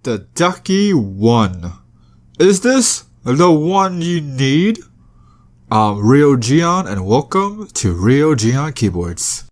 The Ducky 1. Is this the one you need? I'm Rio Gion and welcome to Rio Gion Keyboards.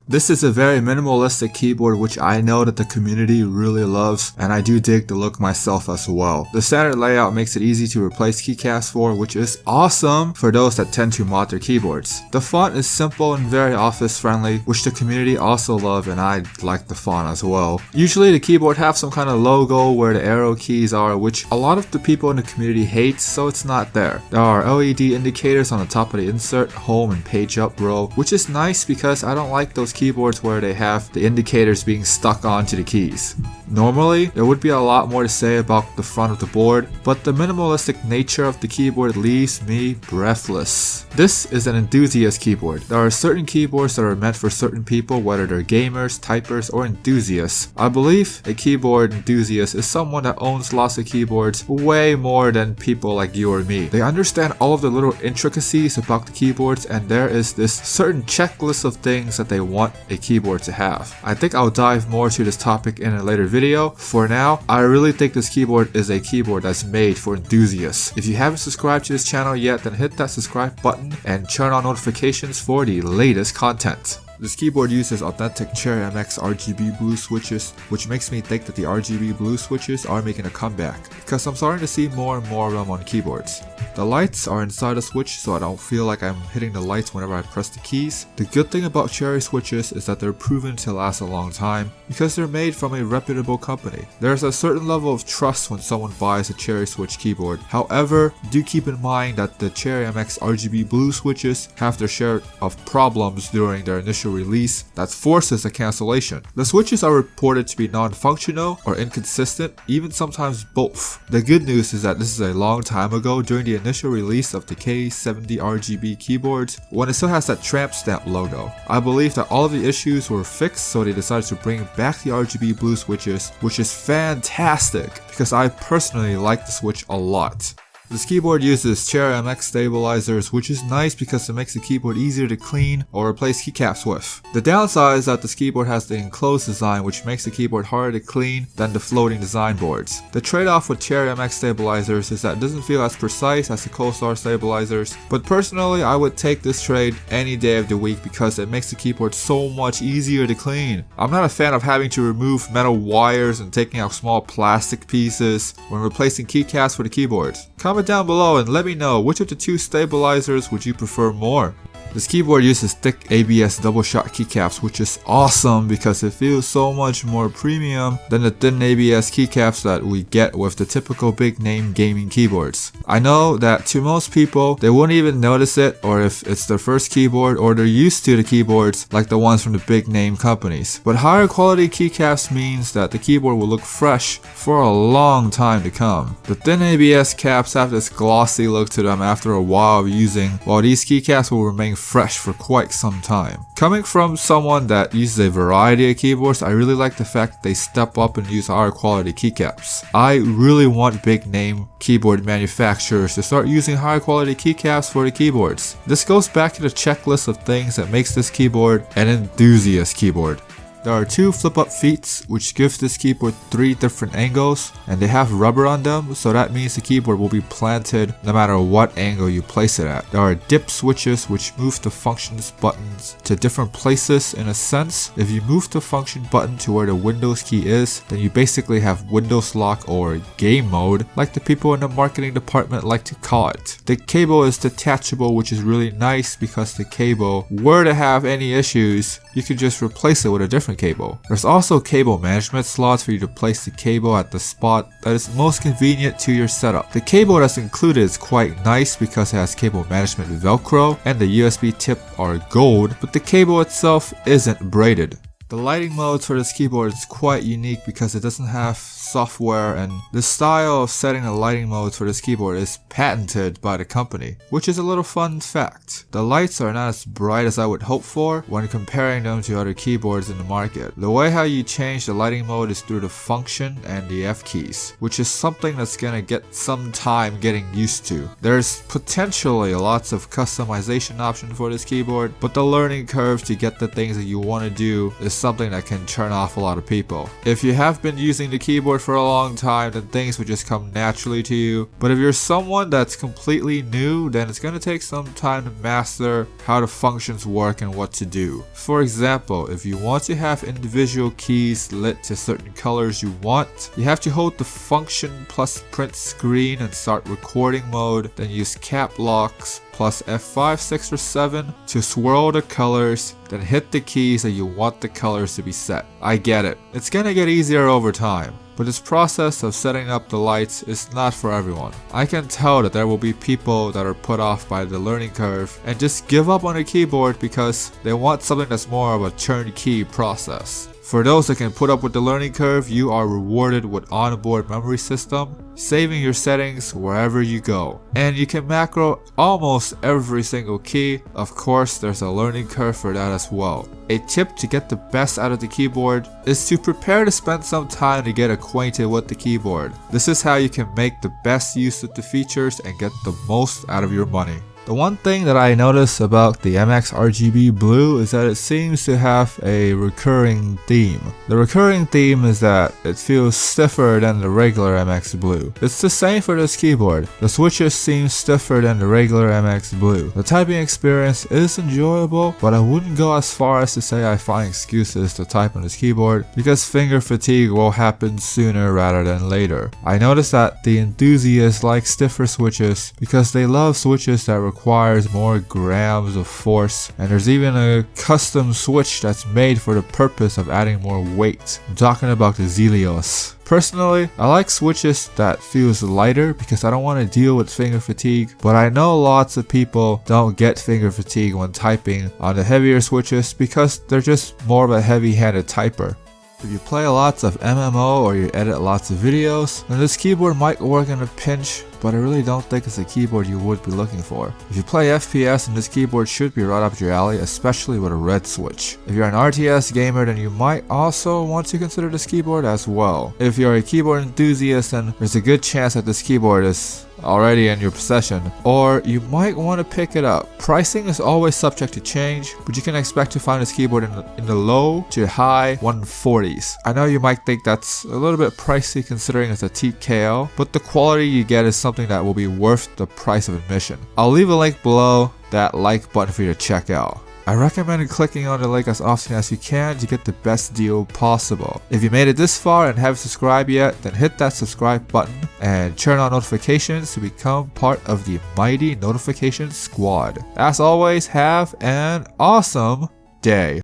This is a very minimalistic keyboard which I know that the community really loves, and I do dig the look myself as well. The standard layout makes it easy to replace keycaps for, which is awesome for those that tend to mod their keyboards. The font is simple and very office friendly, which the community also love, and I like the font as well. Usually the keyboard have some kind of logo where the arrow keys are, which a lot of the people in the community hate, so it's not there. There are LED indicators on the top of the insert, home, and page up row, which is nice because I don't like those keyboards where they have the indicators being stuck onto the keys. Normally, there would be a lot more to say about the front of the board, but the minimalistic nature of the keyboard leaves me breathless. This is an enthusiast keyboard. There are certain keyboards that are meant for certain people, whether they're gamers, typers, or enthusiasts. I believe a keyboard enthusiast is someone that owns lots of keyboards way more than people like you or me. They understand all of the little intricacies about the keyboards, and there is this certain checklist of things that they want a keyboard to have. I think I'll dive more to this topic in a later video. For now, I really think this keyboard is a keyboard that's made for enthusiasts. If you haven't subscribed to this channel yet, then hit that subscribe button and turn on notifications for the latest content. This keyboard uses authentic Cherry MX RGB blue switches, which makes me think that the RGB blue switches are making a comeback, because I'm starting to see more and more of them on keyboards. The lights are inside the switch, so I don't feel like I'm hitting the lights whenever I press the keys. The good thing about Cherry switches is that they're proven to last a long time, because they're made from a reputable company. There's a certain level of trust when someone buys a Cherry switch keyboard. However, do keep in mind that the Cherry MX RGB blue switches have their share of problems during their initial release that forces a cancellation. The switches are reported to be non-functional or inconsistent, even sometimes both. The good news is that this is a long time ago during the initial release of the K70 RGB keyboards when it still has that tramp stamp logo. I believe that all of the issues were fixed, so they decided to bring back the RGB blue switches, which is fantastic because I personally like the switch a lot. This keyboard uses Cherry MX stabilizers, which is nice because it makes the keyboard easier to clean or replace keycaps with. The downside is that this keyboard has the enclosed design, which makes the keyboard harder to clean than the floating design boards. The trade-off with Cherry MX stabilizers is that it doesn't feel as precise as the Cold-Star stabilizers, but personally I would take this trade any day of the week because it makes the keyboard so much easier to clean. I'm not a fan of having to remove metal wires and taking out small plastic pieces when replacing keycaps for the keyboards. Comment down below and let me know which of the two stabilizers would you prefer more. This keyboard uses thick ABS double shot keycaps, which is awesome because it feels so much more premium than the thin ABS keycaps that we get with the typical big name gaming keyboards. I know that to most people, they won't even notice it, or if it's their first keyboard or they're used to the keyboards like the ones from the big name companies. But higher quality keycaps means that the keyboard will look fresh for a long time to come. The thin ABS caps have this glossy look to them after a while of using, while these keycaps will remain fresh for quite some time. Coming from someone that uses a variety of keyboards, I really like the fact that they step up and use higher quality keycaps. I really want big name keyboard manufacturers to start using higher quality keycaps for the keyboards. This goes back to the checklist of things that makes this keyboard an enthusiast keyboard. There are two flip-up feet, which gives this keyboard 3 different angles, and they have rubber on them, so that means the keyboard will be planted no matter what angle you place it at. There are dip switches, which move the functions buttons to different places. In a sense, if you move the function button to where the Windows key is, then you basically have Windows lock or game mode, like the people in the marketing department like to call it. The cable is detachable, which is really nice because the cable were to have any issues, you could just replace it with a different cable. There's also cable management slots for you to place the cable at the spot that is most convenient to your setup. The cable that's included is quite nice because it has cable management velcro and the USB tip are gold, but the cable itself isn't braided. The lighting modes for this keyboard is quite unique because it doesn't have software, and the style of setting the lighting modes for this keyboard is patented by the company, which is a little fun fact. The lights are not as bright as I would hope for when comparing them to other keyboards in the market. The way how you change the lighting mode is through the function and the F keys, which is something that's gonna get some time getting used to. There's potentially lots of customization options for this keyboard, but the learning curve to get the things that you want to do is something that can turn off a lot of people. If you have been using the keyboard for a long time, then things would just come naturally to you. But if you're someone that's completely new, then it's going to take some time to master how the functions work and what to do. For example, if you want to have individual keys lit to certain colors you want, you have to hold the function plus print screen and start recording mode, then use cap locks plus F5, 6, or 7 to swirl the colors, then hit the keys that you want the colors to be set. I get it. It's gonna get easier over time, but this process of setting up the lights is not for everyone. I can tell that there will be people that are put off by the learning curve and just give up on the keyboard because they want something that's more of a turnkey process. For those that can put up with the learning curve, you are rewarded with onboard memory system, saving your settings wherever you go. And you can macro almost every single key. Of course, there's a learning curve for that as well. A tip to get the best out of the keyboard is to prepare to spend some time to get acquainted with the keyboard. This is how you can make the best use of the features and get the most out of your money. The one thing that I notice about the MX RGB Blue is that it seems to have a recurring theme. The recurring theme is that it feels stiffer than the regular MX Blue. It's the same for this keyboard. The switches seem stiffer than the regular MX Blue. The typing experience is enjoyable, but I wouldn't go as far as to say I find excuses to type on this keyboard because finger fatigue will happen sooner rather than later. I noticed that the enthusiasts like stiffer switches because they love switches that requires more grams of force, and there's even a custom switch that's made for the purpose of adding more weight. I'm talking about the Zelios. Personally, I like switches that feels lighter because I don't want to deal with finger fatigue, but I know lots of people don't get finger fatigue when typing on the heavier switches because they're just more of a heavy-handed typer. If you play lots of MMO or you edit lots of videos, then this keyboard might work in a pinch, but I really don't think it's a keyboard you would be looking for. If you play FPS, then this keyboard should be right up your alley, especially with a red switch. If you're an RTS gamer, then you might also want to consider this keyboard as well. If you're a keyboard enthusiast, then there's a good chance that this keyboard is already in your possession, or you might want to pick it up. Pricing is always subject to change, but you can expect to find this keyboard in the low to high 140s. I know you might think that's a little bit pricey considering it's a TKO, but the quality you get is something that will be worth the price of admission. I'll leave a link below, that like button for you to check out. I recommend clicking on the link as often as you can to get the best deal possible. If you made it this far and haven't subscribed yet, then hit that subscribe button and turn on notifications to become part of the mighty notification squad. As always, have an awesome day.